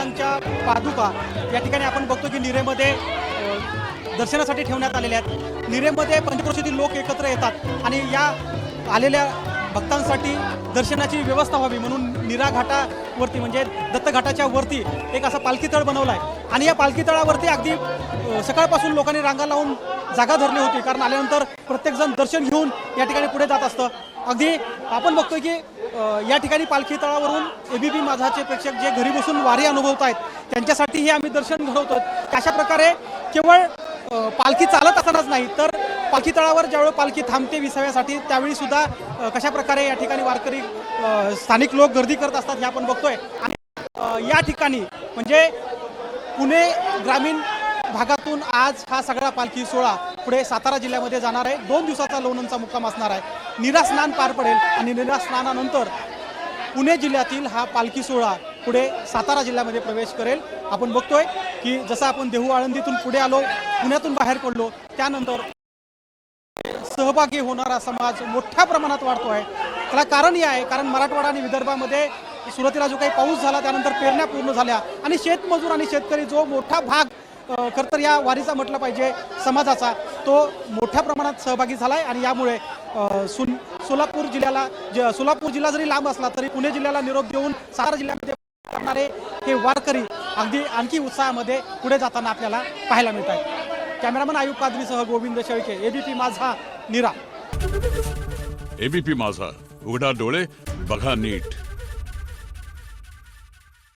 महाराजांच्या पादुका या ठिकाणी आपण बघतो की निरेमध्ये दर्शनासाठी ठेवण्यात आलेल्या आहेत। निरेमध्ये पंचक्रोशीतील लोक एकत्र येतात आणि या आलेल्या भक्तांसाठी दर्शनाची व्यवस्था व्हावी म्हणून नीरा घाटावरती म्हणजे दत्त घाटाच्या वरती एक असा पालखी तळ बनवला आहे आणि या पालखी तळावरती अगदी सकाळपासून लोकांनी रांगा लावून जागा धरली होती, कारण आल्यानंतर प्रत्येकजण दर्शन घेऊन या ठिकाणी पुढे जात असतं। अगदी आपण बघतोय की या ठिकाणी पालखी तळावरून एबीपी माझाचे प्रेक्षक जे घरी बसून वारी अनुभवत आहेत त्यांच्यासाठी हे आम्ही दर्शन घडवतो। अशा प्रकारे केवळ पालखी चालत असतानाच नाही तर पालखी तळावर ज्यावेळी पालखी थांबते विसाव्यासाठी त्यावेळी सुद्धा कशा प्रकारे या ठिकाणी वारकरी स्थानिक लोक गर्दी करत असतात हे आपण बघतोय। आणि या ठिकाणी म्हणजे पुणे ग्रामीण भागातून आज हा सगळा पालखी सोहळा पुढे सातारा जिल्ह्यामध्ये जाणार आहे। 2 दिवसाचा लोणंदचा मुक्काम असणार आहे। नीरा स्नान पार पडेल आणि नीरा स्नानानंतर पुणे जिल्ह्यातील हा पालखी सोहळा पुढे सातारा जिल्ह्यामध्ये प्रवेश करेल। आपण बघतोय की जसं आपण देहू आळंदीतून पुढे आलो, पुण्यातून बाहेर पडलो, त्यानंतर सहभागी होणारा समाज मोठ्या प्रमाणात वाढतो आहे। त्याला कारण हे आहे कारण मराठवाडा आणि विदर्भामध्ये सुरुवातीला जो काही पाऊस झाला त्यानंतर पेरण्या पूर्ण झाल्या आणि शेतमजूर आणि शेतकरी जो मोठा भाग खरं तर या वारीचा म्हटलं पाहिजे समाजाचा तो मोठ्या प्रमाणात सहभागी झाला आहे। आणि यामुळे सोलापूर जिल्हा जरी लांब असला तरी पुणे जिल्ह्याला निरोप देऊन सातारा जिल्ह्यामध्ये करणारे हे वारकरी अगदी आणखी उत्साहामध्ये पुढे जाताना आपल्याला पाहायला मिळत आहेत। कॅमेरामन आयुब कादरीसह गोविंद शेळके, एबीपी माझा, नीरा। एबीपी माझा, उघडा डोळे बघा नीट।